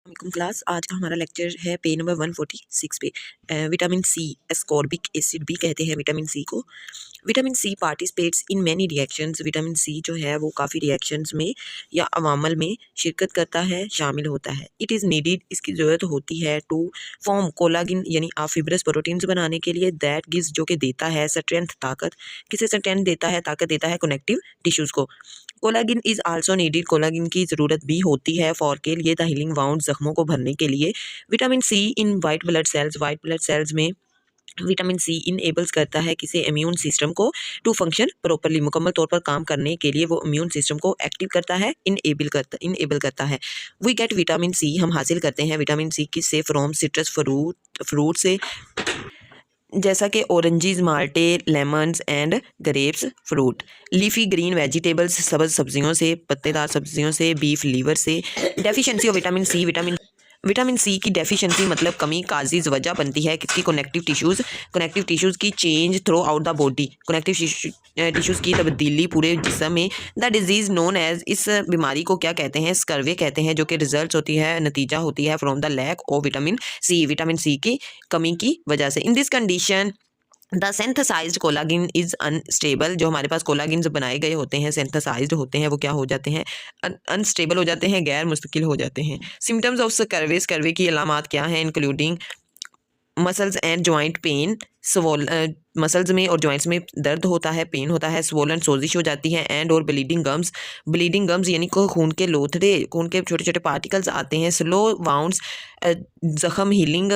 वालेकुम क्लास। आज का हमारा लेक्चर है पेज नंबर 146 पे। विटामिन सी, एस्कॉर्बिक एसिड भी कहते हैं विटामिन सी को। Vitamin C participates in many reactions. Vitamin C जो है वो काफ़ी रिएक्शंस में या अवामल में शिरकत करता है, शामिल होता है। इट इज़ नीडिड, इसकी ज़रूरत होती है टू फॉर्म कोलागिन यानी फिब्रस प्रोटीन्स बनाने के लिए। दैट गिव्स, जो कि देता है स्ट्रेंथ, ताकत। किसे स्ट्रेंथ देता है? ताकत देता है कनेक्टिव टिश्यूज़ को। कोलागिन इज आल्सो नीडेड, कोलागिन की ज़रूरत भी होती है फॉर के लिए द हीलिंग वाउंड, जख्मों को भरने के लिए। Vitamin C in white blood cells, white blood cells में विटामिन सी इनेबल्स करता है किसे? इम्यून सिस्टम को टू फंक्शन प्रॉपरली, मुकम्मल तौर पर काम करने के लिए वो इम्यून सिस्टम को एक्टिव करता है, इनेबल करता है। वी गेट विटामिन सी, हम हासिल करते हैं विटामिन सी किससे? फ्रॉम सिट्रस फ्रूट से, जैसा कि ऑरेंजेस, माल्टे, lemons and grapes fruit. Leafy green vegetables, सब्ज सब्जियों से, पत्तेदार सब्जियों से। बीफ लीवर से। Deficiency of vitamin C, vitamin C की डेफिशिएंसी मतलब कमी, काजिज वजह बनती है किसकी? कनेक्टिव टिश्यूज़ की change throughout the body, connective tissues की तब्दीली पूरे जिस्म में। द डिजीज़ नोन एज, इस बीमारी को क्या कहते हैं? स्कर्वे कहते हैं, जो कि रिजल्ट होती है, नतीजा होती है from the lack of vitamin C की कमी की वजह से। In this condition the synthesized collagen is unstable, जो हमारे पास कोलागिन बनाए गए होते हैं, सिंथेसाइज्ड होते हैं, वो क्या हो जाते हैं? अनस्टेबल हो जाते हैं, गैर मुस्तकिल हो जाते हैं। सिम्टम्स ऑफ स्कर्वे की अलामात क्या हैं? Including muscles and joint pain, muscles में और जॉइंट्स में दर्द होता है, पेन होता है, स्वोलन सोजिश हो जाती है, एंड और ब्लीडिंग गम्स यानी को खून के लोथड़े, खून के छोटे छोटे पार्टिकल्स आते हैं। स्लो वाउंड्स, जख्म हीलिंग,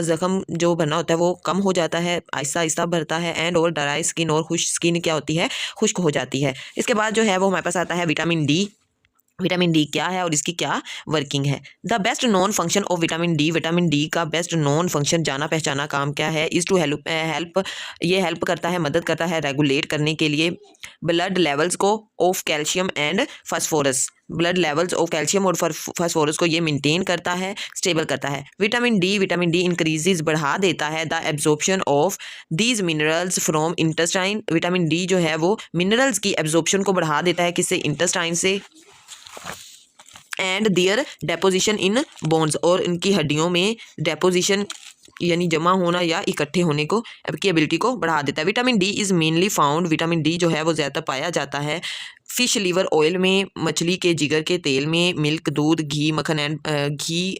जख्म जो भरना होता है वो कम हो जाता है, आहिस्ता आहिस्ता भरता है। एंड और ड्राई स्किन, और खुश्क स्किन क्या होती है? खुश्क हो जाती है। इसके बाद जो है वो हमारे पास आता है विटामिन डी। विटामिन डी क्या है और इसकी क्या वर्किंग है? The best known function of vitamin D का बेस्ट नोन फंक्शन, जाना पहचाना काम क्या है? इज़ टू हेल्प, ये हेल्प करता है, मदद करता है रेगुलेट करने के लिए ब्लड लेवल्स को of calcium and phosphorus, blood levels of calcium और फास्फोरस को ये मेंटेन करता है, स्टेबल करता है। विटामिन डी इंक्रीजेज, बढ़ा देता है the absorption of these minerals from intestine. Vitamin D जो है वो मिनरल्स की एब्जॉर्प्शन को बढ़ा देता है किससे? इंटेस्टाइन से। And their deposition in bones, और इनकी हड्डियों में डेपोजिशन यानी जमा होना या इकट्ठे होने को की एबिलिटी को बढ़ा देता है। Vitamin D is mainly found, vitamin D जो है वो ज़्यादा पाया जाता है फिश लीवर ऑयल में, मछली के जिगर के तेल में, मिल्क, दूध, घी, मक्खन एंड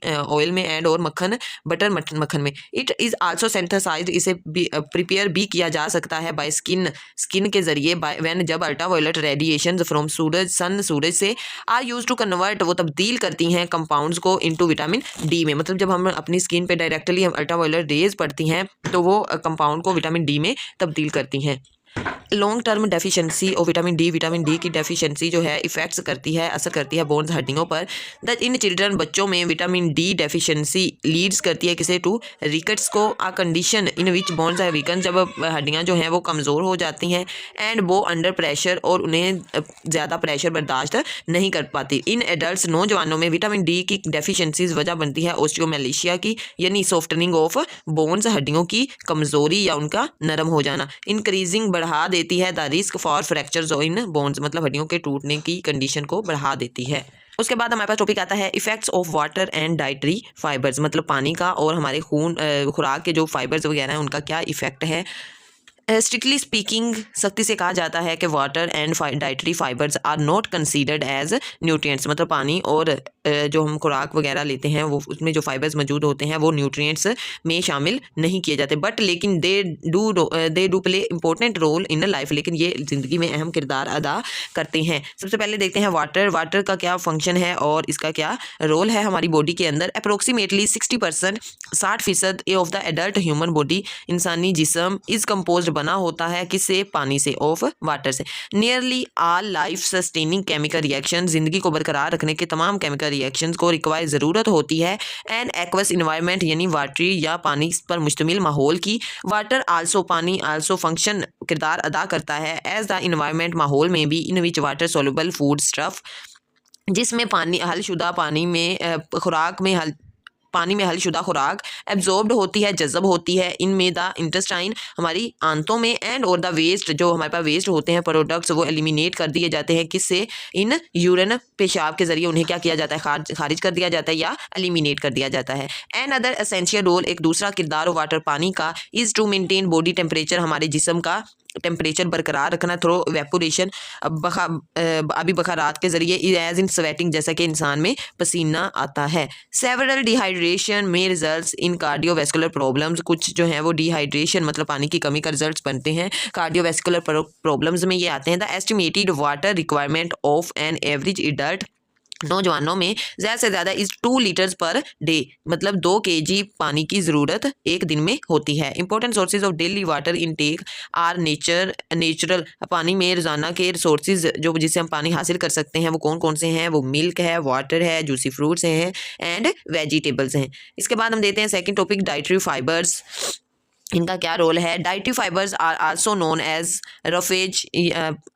ऑयल में, एंड और मक्खन, बटर मक्खन में। इट इज़ आल्सो सिंथेसाइज्ड, इसे प्रिपेयर भी किया जा सकता है बाय स्किन के जरिए, व्हेन जब अल्ट्रावायलेट रेडिएशन फ्रॉम सूरज से आर यूज टू कन्वर्ट, वो तब्दील करती हैं कंपाउंड्स को इनटू विटामिन डी में। मतलब जब हम अपनी स्किन पे डायरेक्टली हम अल्ट्रावायलेट रेज पड़ती हैं तो वो कंपाउंड को विटामिन डी में तब्दील करती हैं। Long term deficiency of vitamin D की डेफिशिएंसी जो है इफेक्ट्स करती है, असर करती है बोन्स, हड्डियों पर। दैट इन चिल्ड्रन, बच्चों में विटामिन डी डेफिशिएंसी लीड्स करती है किसे? टू रिकेट्स को, a condition in which bones are weaken, जब हड्डियां जो हैं वो कमज़ोर हो जाती हैं। एंड वो अंडर प्रेशर, और उन्हें ज़्यादा प्रेशर बर्दाश्त नहीं कर पाती। इन एडल्ट, नौजवानों में विटामिन डी की डेफिशिएंसीज वजह बनती है ऑस्टियोमेलेशिया की, यानी सॉफ्टनिंग ऑफ बोन्स, हड्डियों की कमज़ोरी या उनका नरम हो जाना। इंक्रीजिंग, बढ़ा देती है the risk for fractures in bones, मतलब हड्डियों के टूटने की कंडीशन को बढ़ा देती है। उसके बाद हमारे पास टॉपिक आता है effects of water and dietary fibres, मतलब पानी का और हमारे खुराक के जो फाइबर्स वगैरह हैं उनका क्या इफेक्ट है। स्ट्रिक्टली स्पीकिंग, सख्ती से कहा जाता है कि water and dietary fibres are not considered as nutrients, मतलब पानी और जो हम खुराक वगैरह लेते हैं वो उसमें जो फाइबर्स मौजूद होते हैं वो न्यूट्रिएंट्स में शामिल नहीं किए जाते। बट लेकिन they do play important role in life, लेकिन ये ज़िंदगी में अहम किरदार अदा करते हैं। सबसे पहले देखते हैं वाटर का क्या फंक्शन है और इसका क्या रोल है हमारी बॉडी के अंदर। Approximately 60%, 60% of the adult human body, इंसानी जिस्म, इज कम्पोज, बना होता है किससे? पानी से, ऑफ वाटर से। Nearly all life sustaining chemical reaction, जिंदगी को बरकरार रखने के तमाम केमिकल रिएक्शंस को रिक्वायर ज़रूरत होती है एन एक्वस इन्वायरमेंट, यानी वाटरी या पानी पर मुश्तमिल माहौल की। वाटर आल्सो, पानी आल्सो फंक्शन, किरदार अदा करता है एज द इन्वायरमेंट, माहौल में भी, in which water soluble foodstuff, जिसमें पानी हलशुदा पानी में खुराक में पानी में हलशुदा खुराक एब्जॉर्ब्ड होती है, जज़ब होती है इनमें द इंटेस्टाइन हमारी आंतों में, एंड और द वेस्ट जो हमारे पास वेस्ट होते हैं प्रोडक्ट्स वो एलिमिनेट कर दिए जाते हैं, किससे, इन यूरिन पेशाब के जरिए उन्हें क्या किया जाता है, खारिज कर दिया जाता है या एलिमिनेट कर दिया जाता है। एंड अदर एसेंशियल रोल, एक दूसरा किरदार वाटर पानी का, is to maintain body temperature, हमारे जिस्म का टेम्परेचर बरकरार रखना थ्रू वेपोरेशन, अभी बखारात के जरिए, एज इन स्वेटिंग, जैसा कि इंसान में पसीना आता है। सेवरल डिहाइड्रेशन में रिजल्ट्स इन कार्डियोवैस्कुलर प्रॉब्लम्स, कुछ जो है वो डिहाइड्रेशन मतलब पानी की कमी का रिजल्ट्स बनते हैं कार्डियोवैस्कुलर प्रॉब्लम्स में ये आते हैं। The estimated water requirement of an average adult, नौजवानों में ज़्यादा से ज़्यादा इस 2 लीटर्स पर डे, मतलब 2 kg पानी की ज़रूरत एक दिन में होती है। Important sources of daily water intake are natural, पानी में रोज़ाना के सोर्सेज जो जिससे हम पानी हासिल कर सकते हैं वो कौन कौन से हैं, वो मिल्क है, वाटर है, जूसी फ्रूट्स हैं एंड वेजिटेबल्स हैं। इसके बाद हम देते हैं सेकेंड टॉपिक, डाइटरी फाइबर्स, इनका क्या रोल है। Dietary fibres are also known as roughage,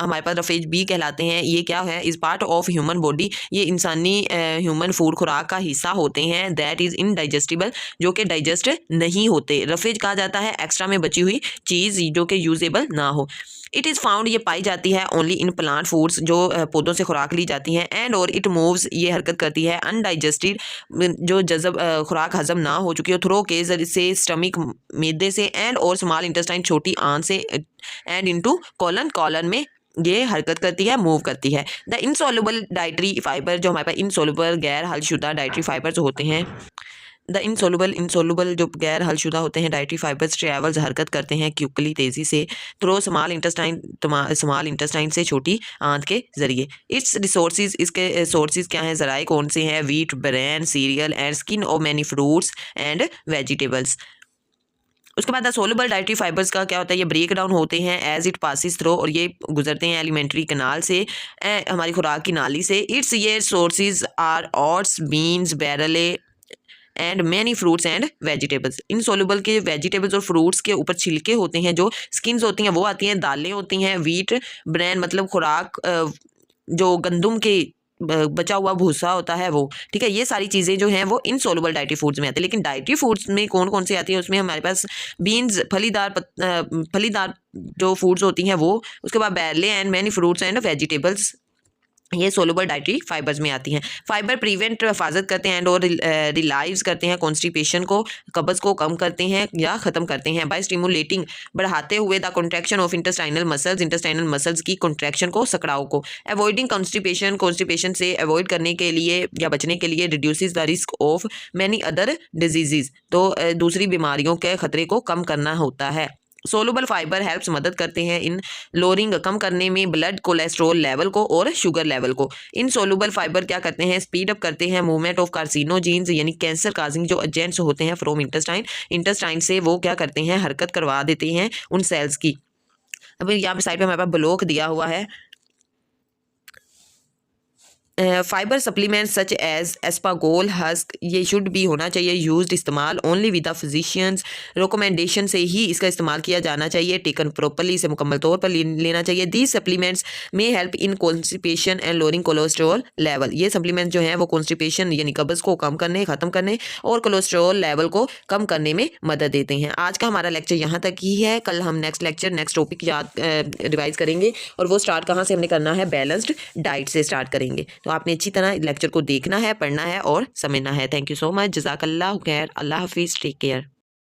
हमारे पास रफेज बी कहलाते हैं। ये क्या है, is part of human body, ये इंसानी ह्यूमन फूड खुराक का हिस्सा होते हैं। दैट इज़ इनडाइजेस्टिबल, जो कि डाइजेस्ट नहीं होते। रफेज कहा जाता है एक्स्ट्रा में बची हुई चीज़ जो कि यूजेबल ना हो। इट इज़ फाउंड, ये पाई जाती है ओनली इन प्लांट फूड्स, जो पौधों से खुराक ली जाती हैं। एंड और इट मूव्स, ये हरकत करती है अनडाइजेस्टेड, जो जज़ब खुराक हजम ना हो चुकी हो, थ्रो के जरिए से, स्टमक मैदे से, एंड और स्मॉल इंटेस्टाइन छोटी आंत से, एंड इनटू कॉलन में ये हरकत करती है, मूव करती है। द इनसॉल्युबल डाइटरी फाइबर, जो हमारे पास इनसॉल्युबल गैर हलशुदा डाइटरी फाइबर्स होते हैं, द इनसोलुबल जो गैर हलशुदा होते हैं डाइटरी फाइबर्स ट्रेवल्स, हरकत करते हैं क्विकली, तेज़ी से, थ्रो स्मॉल इंटेस्टाइन से, छोटी आंत के जरिए। इट्स रिसोर्सेज, इसके सोर्सेज क्या हैं, ज़राए कौन से हैं, wheat, brain, serial and skin of many fruits and vegetables. उसके बाद द सोलुबल डाइटरी फाइबर्स का क्या होता है, ये ब्रेक डाउन होते हैं एज इट पासिस थ्रो, और ये गुजरते हैं एलिमेंट्री कनाल से, हमारी खुराक की नाली से। इट्स ये sources are oats, beans, barley and many fruits and vegetables. Insoluble के वेजिटेबल्स और फ्रूट्स के ऊपर छिलके होते हैं, जो स्किन्स होती हैं वो आती हैं, दालें होती हैं, वीट, ब्रेन मतलब खुराक, जो गंदम के बचा हुआ भूसा होता है वो, ठीक है। ये सारी चीज़ें जो हैं वो इनसॉल्युबल डाइटरी फूड्स में आती है। लेकिन डाइटरी फूड्स में कौन कौन सी आती है, उसमें हमारे पास बीन्स, फलीदार जो फूड्स होती हैं वो, उसके बाद barley and many fruits and vegetables, ये सोलुबल डाइटरी फाइबर्स में आती हैं। फाइबर प्रिवेंट, हिफाजत करते हैं, एंड और रिलाइव्स करते हैं कॉन्स्टिपेशन को, कब्ज़ को कम करते हैं या ख़त्म करते हैं। बाय स्टिमुलेटिंग, बढ़ाते हुए the contraction of intestinal muscles की कॉन्ट्रैक्शन को, सकड़ाव को। अवॉइडिंग कॉन्स्टिपेशन से अवॉइड करने के लिए या बचने के लिए, reduces the risk of many other disease, तो दूसरी बीमारियों के ख़तरे को कम करना होता है। सोलुबल फाइबर हेल्प्स, मदद करते हैं इन लोअरिंग, कम करने में ब्लड कोलेस्ट्रॉल लेवल को और शुगर लेवल को। इन सोलुबल फाइबर क्या करते हैं, स्पीड अप करते हैं मूवमेंट ऑफ कार्सिनोजेंस, यानी कैंसर काजिंग जो एजेंट्स होते हैं फ्रॉम इंटेस्टाइन से, वो क्या करते हैं, हरकत करवा देते हैं उन सेल्स की। अभी यहाँ पे साइड पे हमारे पास ब्लॉक दिया हुआ है। फाइबर सप्लीमेंट्स सच एज एस्पागोल, हस्क, ये शुड भी होना चाहिए यूज्ड, इस्तेमाल only with the physician's recommendation से ही इसका इस्तेमाल किया जाना चाहिए। टेकन प्रॉपरली, इसे मुकम्मल तौर पर लेना चाहिए। दीज सप्लीमेंट्स में help in constipation and lowering cholesterol level, ये सप्लीमेंट्स जो हैं वो कॉन्स्टिपेशन यानी कब्ज़ को कम करने, ख़त्म करने और कोलेस्ट्रॉल लेवल को कम करने में मदद देते हैं। आज का हमारा लेक्चर यहाँ तक ही है। कल हम नेक्स्ट टॉपिक याद रिवाइज करेंगे, और वो स्टार्ट कहाँ से हमने करना है, बैलेंस्ड डाइट से स्टार्ट करेंगे। तो आपने अच्छी तरह लेक्चर को देखना है, पढ़ना है और समझना है। थैंक यू सो मच, जज़ाकल्लाह खैर, अल्लाह हाफिज़, टेक केयर।